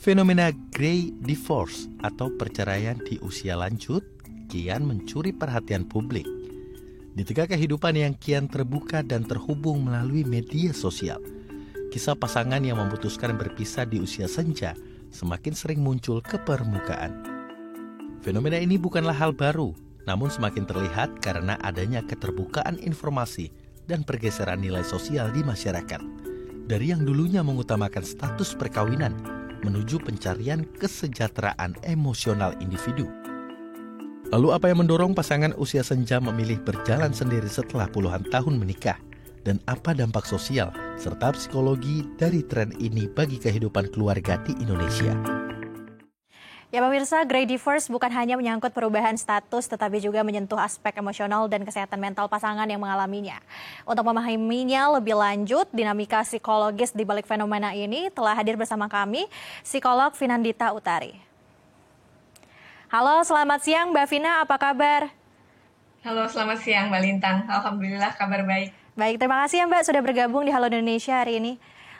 Fenomena grey divorce atau perceraian di usia lanjut kian mencuri perhatian publik. Di tengah kehidupan yang kian terbuka dan terhubung melalui media sosial, kisah pasangan yang memutuskan berpisah di usia senja semakin sering muncul ke permukaan. Fenomena ini bukanlah hal baru, namun semakin terlihat karena adanya keterbukaan informasi dan pergeseran nilai sosial di masyarakat. Dari yang dulunya mengutamakan status perkawinan menuju pencarian kesejahteraan emosional individu. Lalu apa yang mendorong pasangan usia senja memilih berjalan sendiri setelah puluhan tahun menikah? Dan apa dampak sosial serta psikologi dari tren ini bagi kehidupan keluarga di Indonesia? Ya pemirsa, grey divorce bukan hanya menyangkut perubahan status, tetapi juga menyentuh aspek emosional dan kesehatan mental pasangan yang mengalaminya. Untuk memahaminya lebih lanjut, dinamika psikologis di balik fenomena ini telah hadir bersama kami, psikolog Vinandita Utari. Halo, selamat siang Mbak Vina, apa kabar? Halo, selamat siang Mbak Lintang. Alhamdulillah kabar baik. Baik, terima kasih ya Mbak sudah bergabung di Halo Indonesia hari ini.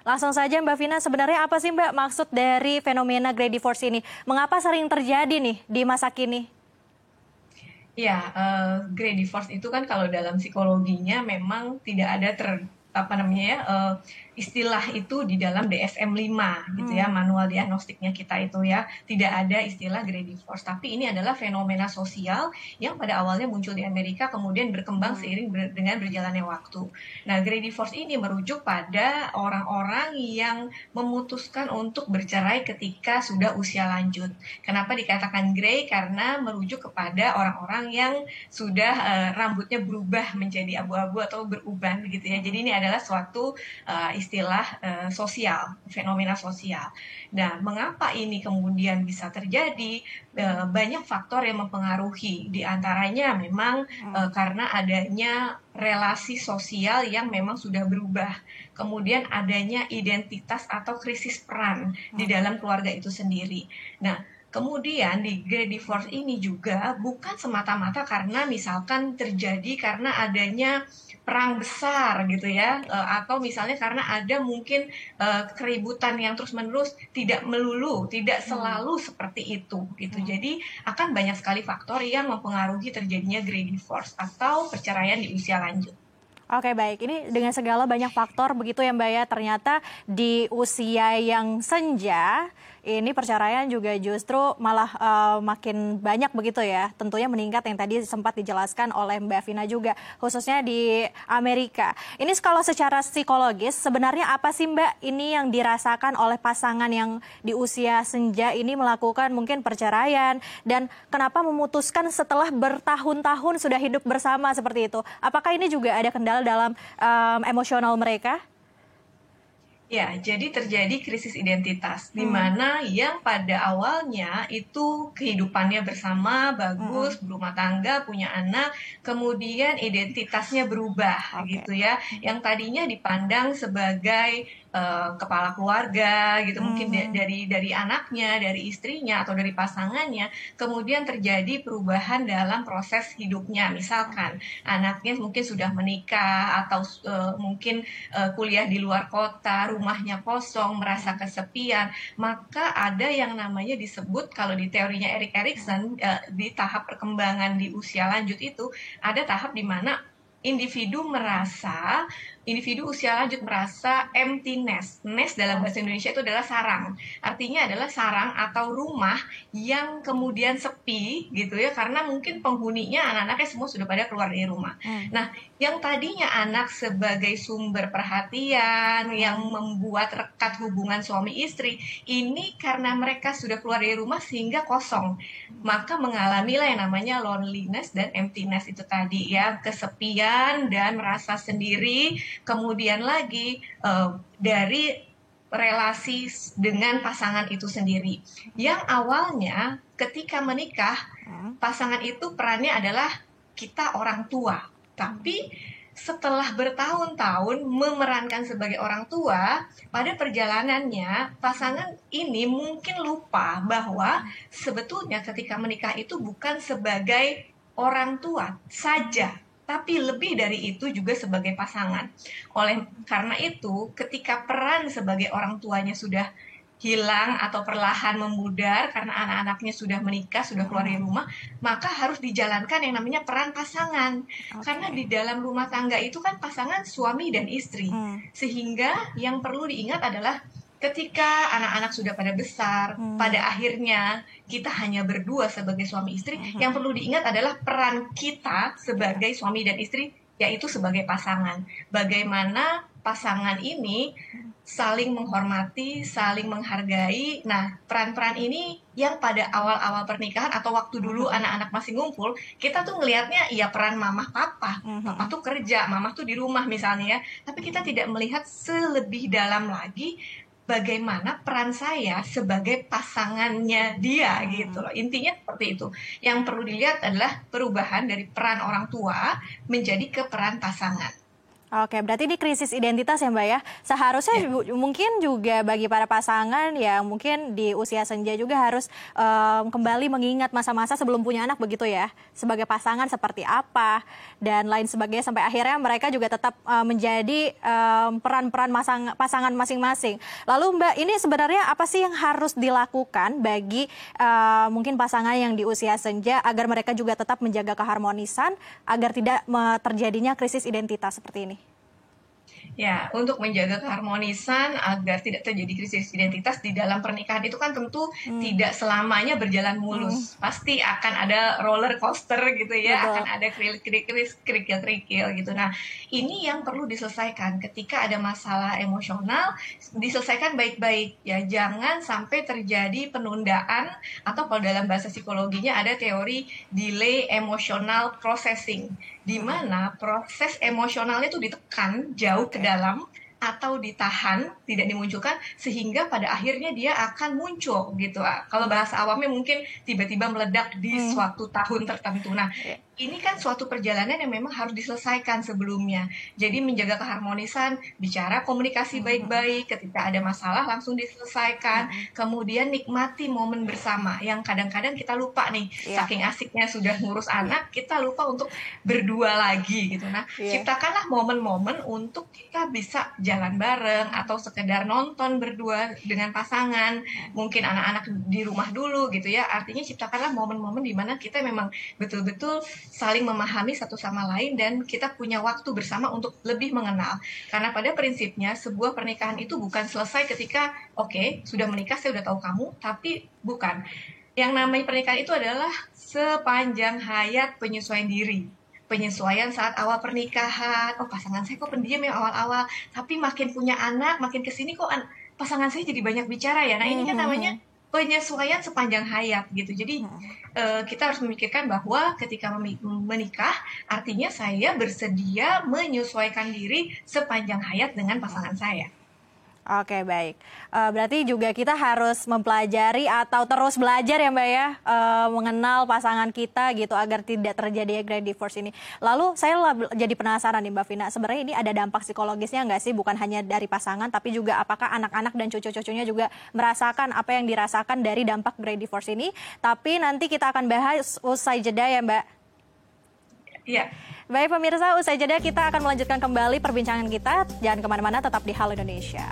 Langsung saja Mbak Vina, sebenarnya apa sih Mbak maksud dari fenomena grey divorce ini? Mengapa sering terjadi nih di masa kini? Ya, grey divorce itu kan kalau dalam psikologinya memang tidak ada istilah itu di dalam DSM-5 gitu ya, manual diagnostiknya kita itu ya, tidak ada istilah grey divorce, tapi ini adalah fenomena sosial yang pada awalnya muncul di Amerika kemudian berkembang seiring dengan berjalannya waktu. Nah, grey divorce ini merujuk pada orang-orang yang memutuskan untuk bercerai ketika sudah usia lanjut. Kenapa dikatakan grey? Karena merujuk kepada orang-orang yang sudah rambutnya berubah menjadi abu-abu atau beruban gitu ya. Jadi ini adalah suatu istilah sosial, fenomena sosial. Nah, mengapa ini kemudian bisa terjadi? Banyak faktor yang mempengaruhi. Di antaranya memang karena adanya relasi sosial yang memang sudah berubah. Kemudian adanya identitas atau krisis peran di dalam keluarga itu sendiri. Nah, kemudian di grey divorce ini juga bukan semata-mata karena misalkan terjadi karena adanya perang besar gitu ya, atau misalnya karena ada mungkin keributan yang terus-menerus, tidak selalu seperti itu gitu. Jadi akan banyak sekali faktor yang mempengaruhi terjadinya grey divorce atau perceraian di usia lanjut. Oke, baik. Ini dengan segala banyak faktor begitu ya Mbak ya, ternyata di usia yang senja ini perceraian juga justru malah makin banyak begitu ya. Tentunya meningkat yang tadi sempat dijelaskan oleh Mbak Vina juga, khususnya di Amerika. Ini kalau secara psikologis sebenarnya apa sih Mbak ini yang dirasakan oleh pasangan yang di usia senja ini melakukan mungkin perceraian, dan kenapa memutuskan setelah bertahun-tahun sudah hidup bersama seperti itu? Apakah ini juga ada kendala dalam emosional mereka? Ya, jadi terjadi krisis identitas, di mana yang pada awalnya itu kehidupannya bersama, bagus, berumah tangga, punya anak, kemudian identitasnya berubah, gitu ya. Yang tadinya dipandang sebagai kepala keluarga, gitu, mungkin dari anaknya, dari istrinya, atau dari pasangannya, kemudian terjadi perubahan dalam proses hidupnya. Misalkan anaknya mungkin sudah menikah, atau mungkin kuliah di luar kota, rumahnya kosong, merasa kesepian, maka ada yang namanya disebut, kalau di teorinya Erik Erikson, di tahap perkembangan di usia lanjut itu, ada tahap di mana individu usia lanjut merasa empty nest. Nest dalam bahasa Indonesia itu adalah sarang. Artinya adalah sarang atau rumah yang kemudian sepi gitu ya, karena mungkin penghuninya anak-anaknya semua sudah pada keluar dari rumah. Nah, yang tadinya anak sebagai sumber perhatian yang membuat rekat hubungan suami istri, ini karena mereka sudah keluar dari rumah sehingga kosong. Maka mengalamilah yang namanya loneliness dan emptiness itu tadi ya, kesepian dan merasa sendiri. Kemudian lagi dari relasi dengan pasangan itu sendiri, yang awalnya ketika menikah pasangan itu perannya adalah kita orang tua, tapi setelah bertahun-tahun memerankan sebagai orang tua, pada perjalanannya pasangan ini mungkin lupa bahwa sebetulnya ketika menikah itu bukan sebagai orang tua saja, tapi lebih dari itu juga sebagai pasangan. Karena itu, ketika peran sebagai orang tuanya sudah hilang atau perlahan memudar karena anak-anaknya sudah menikah, sudah keluar dari rumah, maka harus dijalankan yang namanya peran pasangan. Karena di dalam rumah tangga itu kan pasangan suami dan istri. Sehingga yang perlu diingat adalah ketika anak-anak sudah pada besar, pada akhirnya kita hanya berdua sebagai suami istri, yang perlu diingat adalah peran kita sebagai suami dan istri, yaitu sebagai pasangan. Bagaimana pasangan ini saling menghormati, saling menghargai. Nah, peran-peran ini yang pada awal-awal pernikahan atau waktu dulu anak-anak masih ngumpul, kita tuh ngelihatnya ya peran mamah papa. Papa tuh kerja, mamah tuh di rumah misalnya ya. Tapi kita tidak melihat selebih dalam lagi bagaimana peran saya sebagai pasangannya dia gitu loh. Intinya seperti itu. Yang perlu dilihat adalah perubahan dari peran orang tua menjadi ke peran pasangan. Oke, berarti ini krisis identitas ya Mbak ya. Seharusnya mungkin juga bagi para pasangan yang mungkin di usia senja juga harus kembali mengingat masa-masa sebelum punya anak begitu ya. Sebagai pasangan seperti apa dan lain sebagainya sampai akhirnya mereka juga tetap menjadi peran-peran pasangan masing-masing. Lalu Mbak, ini sebenarnya apa sih yang harus dilakukan bagi mungkin pasangan yang di usia senja agar mereka juga tetap menjaga keharmonisan agar tidak terjadinya krisis identitas seperti ini? Ya, untuk menjaga keharmonisan agar tidak terjadi krisis identitas di dalam pernikahan itu kan tentu tidak selamanya berjalan mulus. Pasti akan ada roller coaster gitu ya, akan ada kerikil-kerikil gitu. Nah, ini yang perlu diselesaikan ketika ada masalah emosional, diselesaikan baik-baik ya. Jangan sampai terjadi penundaan atau kalau dalam bahasa psikologinya ada teori delay emotional processing, di mana proses emosionalnya itu ditekan jauh ke dalam atau ditahan, tidak dimunculkan, sehingga pada akhirnya dia akan muncul gitu. Kalau bahasa awamnya mungkin tiba-tiba meledak di suatu tahun tertentu. Nah, ini kan suatu perjalanan yang memang harus diselesaikan sebelumnya. Jadi menjaga keharmonisan, bicara komunikasi baik-baik, ketika ada masalah langsung diselesaikan, kemudian nikmati momen bersama yang kadang-kadang kita lupa nih, saking asiknya sudah ngurus anak, kita lupa untuk berdua lagi gitu. Nah, ciptakanlah momen-momen untuk kita bisa jalan bareng atau sekedar nonton berdua dengan pasangan, mungkin anak-anak di rumah dulu gitu ya. Artinya ciptakanlah momen-momen di mana kita memang betul-betul saling memahami satu sama lain dan kita punya waktu bersama untuk lebih mengenal. Karena pada prinsipnya sebuah pernikahan itu bukan selesai ketika oke, sudah menikah saya udah tahu kamu, tapi bukan. Yang namanya pernikahan itu adalah sepanjang hayat penyesuaian diri. Penyesuaian saat awal pernikahan, oh pasangan saya kok pendiam ya awal-awal, tapi makin punya anak, makin kesini kok pasangan saya jadi banyak bicara ya. Nah ini kan namanya penyesuaian sepanjang hayat gitu. Jadi kita harus memikirkan bahwa ketika menikah, artinya saya bersedia menyesuaikan diri sepanjang hayat dengan pasangan saya. Oke, baik. Berarti juga kita harus mempelajari atau terus belajar ya Mbak ya, mengenal pasangan kita gitu agar tidak terjadi great divorce ini. Lalu saya jadi penasaran nih Mbak Vina, sebenarnya ini ada dampak psikologisnya nggak sih? Bukan hanya dari pasangan, tapi juga apakah anak-anak dan cucu-cucunya juga merasakan apa yang dirasakan dari dampak great divorce ini? Tapi nanti kita akan bahas usai jeda ya Mbak. Iya. Baik pemirsa, usai jeda kita akan melanjutkan kembali perbincangan kita. Jangan kemana-mana, tetap di Halo Indonesia.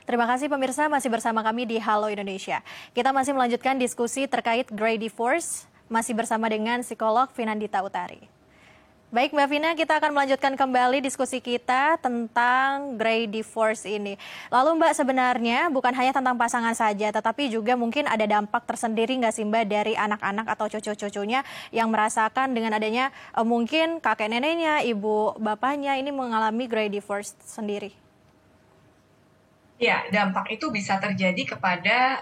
Terima kasih pemirsa masih bersama kami di Halo Indonesia. Kita masih melanjutkan diskusi terkait great divorce, masih bersama dengan psikolog Vinandita Utari. Baik Mbak Vina, kita akan melanjutkan kembali diskusi kita tentang great divorce ini. Lalu Mbak, sebenarnya bukan hanya tentang pasangan saja, tetapi juga mungkin ada dampak tersendiri nggak sih Mbak dari anak-anak atau cucu-cucunya yang merasakan dengan adanya mungkin kakek neneknya, ibu bapaknya ini mengalami great divorce sendiri? Ya, dampak itu bisa terjadi kepada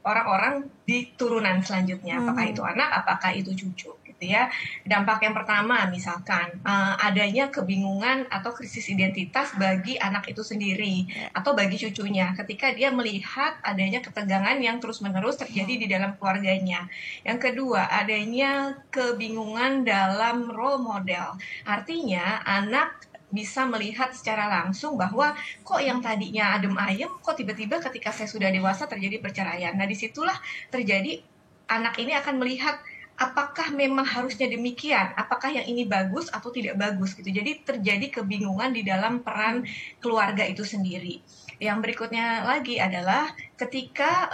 orang-orang di turunan selanjutnya, apakah itu anak, apakah itu cucu. Ya, dampak yang pertama misalkan adanya kebingungan atau krisis identitas bagi anak itu sendiri atau bagi cucunya ketika dia melihat adanya ketegangan yang terus-menerus terjadi di dalam keluarganya. Yang kedua, adanya kebingungan dalam role model. Artinya anak bisa melihat secara langsung bahwa kok yang tadinya adem ayem, kok tiba-tiba ketika saya sudah dewasa terjadi perceraian. Nah, disitulah terjadi anak ini akan melihat apakah memang harusnya demikian? Apakah yang ini bagus atau tidak bagus gitu. Jadi terjadi kebingungan di dalam peran keluarga itu sendiri. Yang berikutnya lagi adalah ketika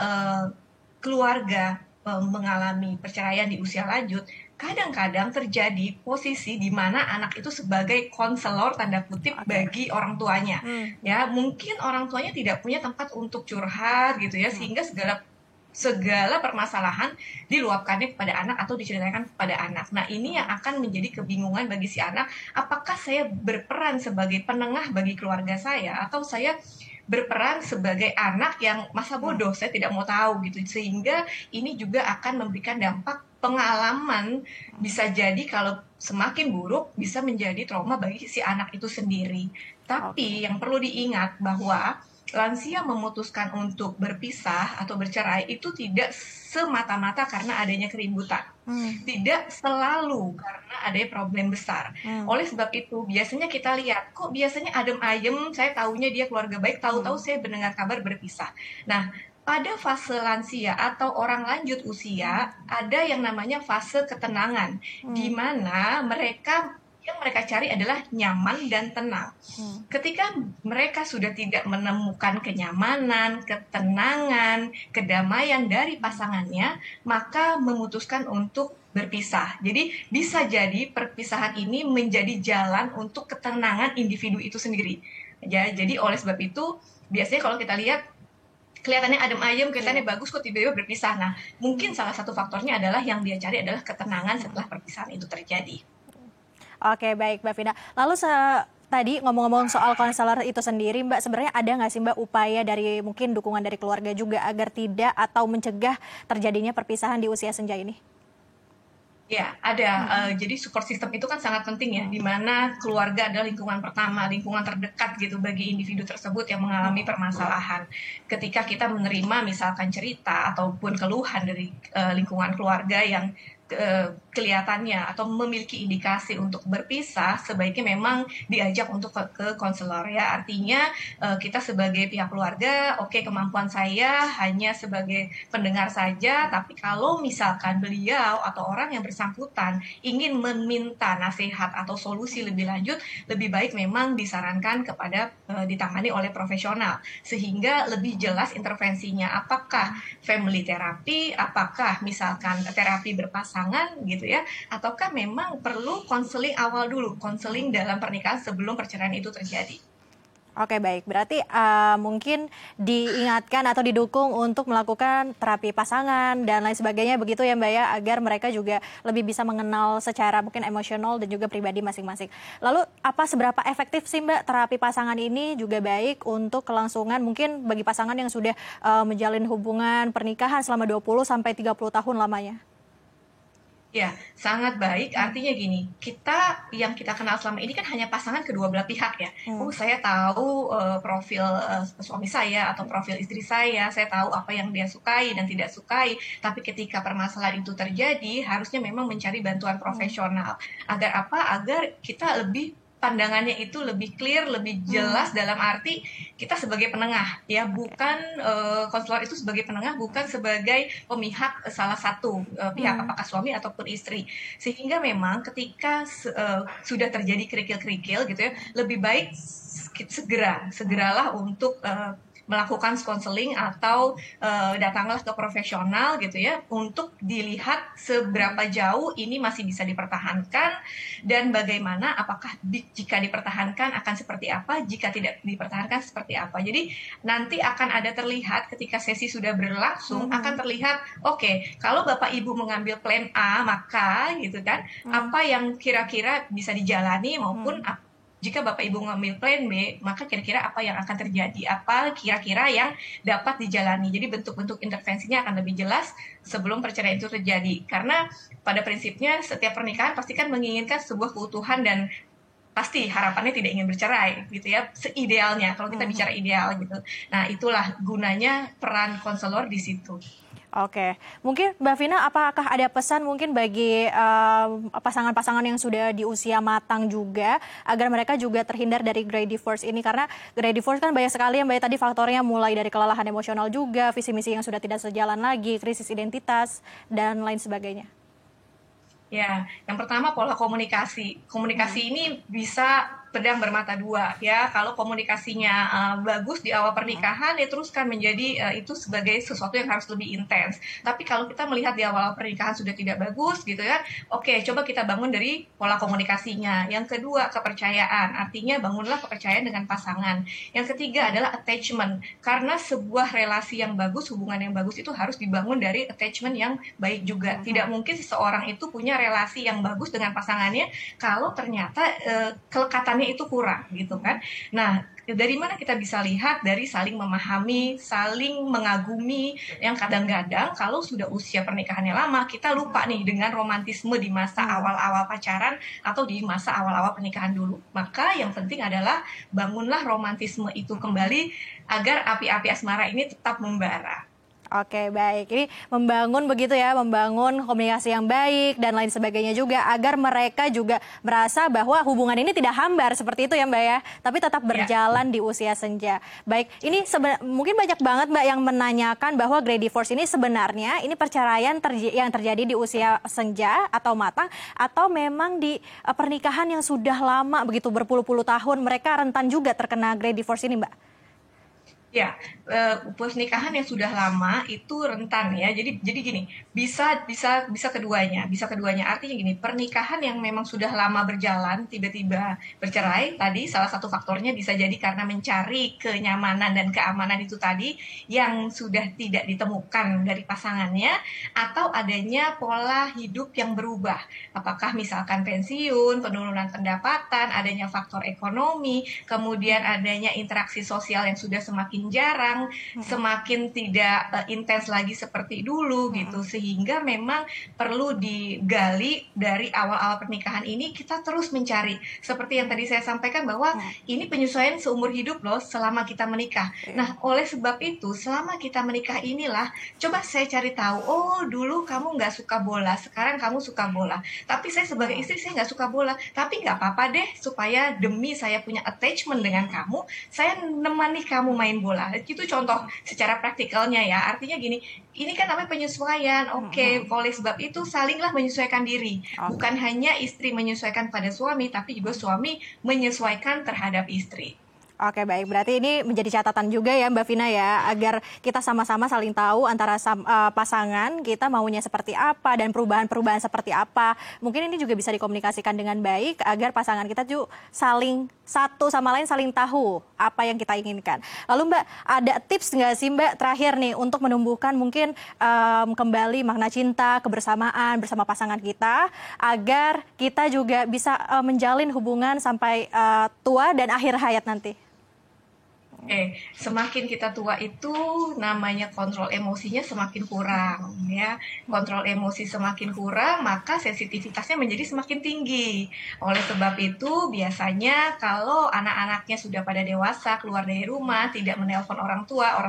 keluarga mengalami perceraian di usia lanjut, kadang-kadang terjadi posisi di mana anak itu sebagai konselor tanda kutip bagi orang tuanya. Ya, mungkin orang tuanya tidak punya tempat untuk curhat gitu ya, sehingga segala permasalahan diluapkannya kepada anak atau diceritakan kepada anak. Nah, ini yang akan menjadi kebingungan bagi si anak, apakah saya berperan sebagai penengah bagi keluarga saya atau saya berperan sebagai anak yang masa bodoh, saya tidak mau tahu gitu. Sehingga ini juga akan memberikan dampak pengalaman, bisa jadi kalau semakin buruk bisa menjadi trauma bagi si anak itu sendiri. Tapi yang perlu diingat bahwa lansia memutuskan untuk berpisah atau bercerai itu tidak semata-mata karena adanya keributan. Tidak selalu karena adanya problem besar. Oleh sebab itu, biasanya kita lihat, kok biasanya adem ayem, saya taunya dia keluarga baik, tahu-tahu saya mendengar kabar berpisah. Nah, pada fase lansia atau orang lanjut usia, ada yang namanya fase ketenangan, di mana yang mereka cari adalah nyaman dan tenang. Ketika mereka sudah tidak menemukan kenyamanan, ketenangan, kedamaian dari pasangannya, maka memutuskan untuk berpisah. Jadi bisa jadi perpisahan ini menjadi jalan untuk ketenangan individu itu sendiri. Ya, jadi oleh sebab itu, biasanya kalau kita lihat kelihatannya adem ayem, kelihatannya bagus, kok tiba-tiba berpisah. Nah, mungkin salah satu faktornya adalah yang dia cari adalah ketenangan setelah perpisahan itu terjadi. Oke, baik Mbak Vina. Lalu tadi ngomong-ngomong soal konselor itu sendiri, Mbak, sebenarnya ada nggak sih Mbak upaya dari mungkin dukungan dari keluarga juga agar tidak atau mencegah terjadinya perpisahan di usia senja ini? Ya, ada. Jadi support system itu kan sangat penting ya, di mana keluarga adalah lingkungan pertama, lingkungan terdekat gitu bagi individu tersebut yang mengalami permasalahan. Ketika kita menerima misalkan cerita ataupun keluhan dari lingkungan keluarga yang kelihatannya atau memiliki indikasi untuk berpisah, sebaiknya memang diajak untuk ke konselor ya. Artinya kita sebagai pihak keluarga, oke, kemampuan saya hanya sebagai pendengar saja, tapi kalau misalkan beliau atau orang yang bersangkutan ingin meminta nasihat atau solusi lebih lanjut, lebih baik memang disarankan kepada ditangani oleh profesional sehingga lebih jelas intervensinya, apakah family therapy, apakah misalkan terapi berpasangan gitu ya, ataukah memang perlu konseling awal dulu, konseling dalam pernikahan sebelum perceraian itu terjadi. Oke, baik. Berarti mungkin diingatkan atau didukung untuk melakukan terapi pasangan dan lain sebagainya begitu ya Mbak ya, agar mereka juga lebih bisa mengenal secara mungkin emosional dan juga pribadi masing-masing. Lalu seberapa efektif sih Mbak terapi pasangan ini juga baik untuk kelangsungan mungkin bagi pasangan yang sudah menjalin hubungan pernikahan selama 20 sampai 30 tahun lamanya? Ya, sangat baik. Artinya gini, yang kita kenal selama ini kan hanya pasangan kedua belah pihak ya. Saya tahu profil suami saya atau profil istri saya tahu apa yang dia sukai dan tidak sukai. Tapi ketika permasalahan itu terjadi, harusnya memang mencari bantuan profesional. Agar apa? Agar kita pandangannya itu lebih clear, lebih jelas dalam arti kita sebagai penengah ya, bukan konselor itu sebagai penengah, bukan sebagai pemihak salah satu pihak, apakah suami ataupun istri. Sehingga memang ketika sudah terjadi kerikil-kerikil gitu ya, lebih baik segeralah untuk melakukan konseling atau datanglah ke profesional gitu ya, untuk dilihat seberapa jauh ini masih bisa dipertahankan dan bagaimana, apakah jika dipertahankan akan seperti apa, jika tidak dipertahankan seperti apa. Jadi nanti akan ada terlihat ketika sesi sudah berlangsung, akan terlihat oke, kalau Bapak Ibu mengambil plan A maka gitu kan, apa yang kira-kira bisa dijalani maupun jika Bapak Ibu mengambil plan B, maka kira-kira apa yang akan terjadi, apa kira-kira yang dapat dijalani. Jadi bentuk-bentuk intervensinya akan lebih jelas sebelum perceraian itu terjadi. Karena pada prinsipnya setiap pernikahan pasti kan menginginkan sebuah keutuhan dan pasti harapannya tidak ingin bercerai gitu ya, seidealnya kalau kita bicara ideal gitu. Nah, itulah gunanya peran konselor di situ. Oke, mungkin Mbak Vina, apakah ada pesan mungkin bagi pasangan-pasangan yang sudah di usia matang juga, agar mereka juga terhindar dari grey divorce ini? Karena grey divorce kan banyak sekali ya Mbak, tadi faktornya mulai dari kelelahan emosional juga, visi misi yang sudah tidak sejalan lagi, krisis identitas, dan lain sebagainya. Ya, yang pertama pola komunikasi. Komunikasi ini bisa pedang bermata dua ya. Kalau komunikasinya bagus di awal pernikahan, ya teruskan menjadi itu sebagai sesuatu yang harus lebih intens. Tapi kalau kita melihat di awal pernikahan sudah tidak bagus gitu ya, oke, coba kita bangun dari pola komunikasinya. Yang kedua, kepercayaan. Artinya bangunlah kepercayaan dengan pasangan. Yang ketiga adalah attachment. Karena sebuah relasi yang bagus, hubungan yang bagus itu harus dibangun dari attachment yang baik juga. Tidak mungkin seseorang itu punya relasi yang bagus dengan pasangannya kalau ternyata kelekatannya itu kurang gitu kan. Nah, dari mana kita bisa lihat? Dari saling memahami, saling mengagumi, yang kadang-kadang kalau sudah usia pernikahannya lama, kita lupa nih dengan romantisme di masa awal-awal pacaran atau di masa awal-awal pernikahan dulu. Maka yang penting adalah bangunlah romantisme itu kembali agar api-api asmara ini tetap membara. Oke, baik. Ini membangun begitu ya, membangun komunikasi yang baik dan lain sebagainya juga agar mereka juga merasa bahwa hubungan ini tidak hambar seperti itu ya Mbak ya, tapi tetap berjalan di usia senja. Baik, ini mungkin banyak banget Mbak yang menanyakan bahwa grade divorce ini sebenarnya ini perceraian yang terjadi di usia senja atau matang atau memang di pernikahan yang sudah lama begitu berpuluh-puluh tahun mereka rentan juga terkena grade divorce ini Mbak? Ya, pernikahan yang sudah lama itu rentan ya. Jadi gini, bisa keduanya, bisa keduanya. Artinya gini, pernikahan yang memang sudah lama berjalan tiba-tiba bercerai tadi salah satu faktornya bisa jadi karena mencari kenyamanan dan keamanan itu tadi yang sudah tidak ditemukan dari pasangannya atau adanya pola hidup yang berubah. Apakah misalkan pensiun, penurunan pendapatan, adanya faktor ekonomi, kemudian adanya interaksi sosial yang sudah semakin jarang, semakin tidak intens lagi seperti dulu gitu, sehingga memang perlu digali dari awal-awal pernikahan ini. Kita terus mencari seperti yang tadi saya sampaikan bahwa ini penyesuaian seumur hidup loh selama kita menikah. Nah, oleh sebab itu selama kita menikah inilah coba saya cari tahu, oh dulu kamu nggak suka bola, sekarang kamu suka bola, tapi saya sebagai istri saya nggak suka bola, tapi nggak apa-apa deh, supaya demi saya punya attachment dengan kamu, saya nemani kamu main bola. Itu contoh secara praktikalnya ya. Artinya gini, ini kan namanya penyesuaian. Oke, oleh sebab itu salinglah menyesuaikan diri. Bukan hanya istri menyesuaikan pada suami, tapi juga suami menyesuaikan terhadap istri. Oke, baik. Berarti ini menjadi catatan juga ya Mbak Vina ya, agar kita sama-sama saling tahu antara pasangan kita maunya seperti apa dan perubahan-perubahan seperti apa. Mungkin ini juga bisa dikomunikasikan dengan baik agar pasangan kita juga saling satu sama lain saling tahu apa yang kita inginkan. Lalu Mbak, ada tips nggak sih Mbak terakhir nih untuk menumbuhkan mungkin kembali makna cinta, kebersamaan bersama pasangan kita agar kita juga bisa menjalin hubungan sampai tua dan akhir hayat nanti? Semakin kita tua itu namanya kontrol emosinya semakin kurang ya. Kontrol emosi semakin kurang, maka sensitivitasnya menjadi semakin tinggi. Oleh sebab itu biasanya kalau anak-anaknya sudah pada dewasa, keluar dari rumah, tidak menelpon orang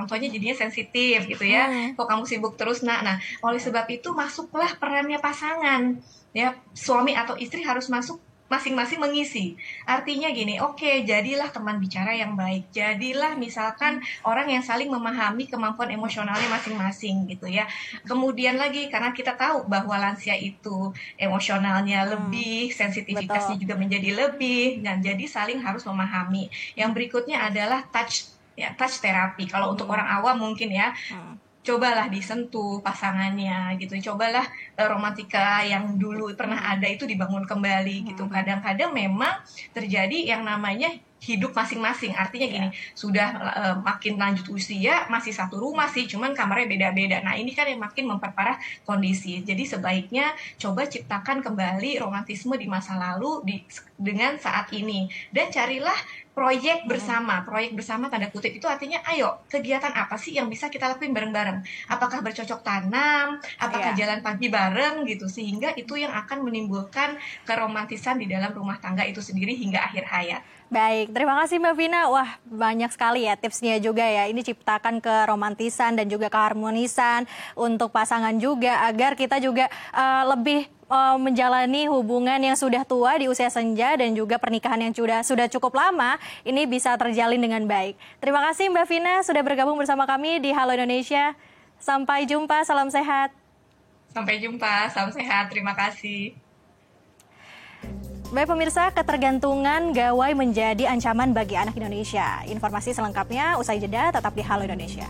tuanya jadinya sensitif gitu ya. Kok kamu sibuk terus nak? Nah, oleh sebab itu masuklah perannya pasangan. Ya, suami atau istri harus masuk masing-masing mengisi. Artinya gini, oke, jadilah teman bicara yang baik. Jadilah misalkan orang yang saling memahami kemampuan emosionalnya masing-masing gitu ya. Kemudian lagi, karena kita tahu bahwa lansia itu emosionalnya lebih, sensitivitasnya juga menjadi lebih, dan jadi saling harus memahami. Yang berikutnya adalah touch terapi. Kalau untuk orang awam mungkin ya, cobalah disentuh pasangannya gitu, cobalah romantika yang dulu pernah ada itu dibangun kembali gitu. Kadang-kadang memang terjadi yang namanya hidup masing-masing. Artinya gini, sudah makin lanjut usia, masih satu rumah sih, cuman kamarnya beda-beda. Nah, ini kan yang makin memperparah kondisi. Jadi sebaiknya coba ciptakan kembali romantisme di masa lalu dengan saat ini. Dan carilah proyek bersama. Proyek bersama tanda kutip itu artinya ayo, kegiatan apa sih yang bisa kita lakuin bareng-bareng? Apakah bercocok tanam? Apakah jalan pagi bareng gitu? Sehingga itu yang akan menimbulkan keromantisan di dalam rumah tangga itu sendiri hingga akhir hayat. Baik, terima kasih Mbak Vina. Wah, banyak sekali ya tipsnya juga ya. Ini ciptakan keromantisan dan juga keharmonisan untuk pasangan juga agar kita juga lebih menjalani hubungan yang sudah tua di usia senja dan juga pernikahan yang sudah cukup lama ini bisa terjalin dengan baik. Terima kasih Mbak Vina sudah bergabung bersama kami di Halo Indonesia. Sampai jumpa, salam sehat. Sampai jumpa, salam sehat, terima kasih. Baik pemirsa, ketergantungan gawai menjadi ancaman bagi anak Indonesia. Informasi selengkapnya usai jeda, tetap di Halo Indonesia.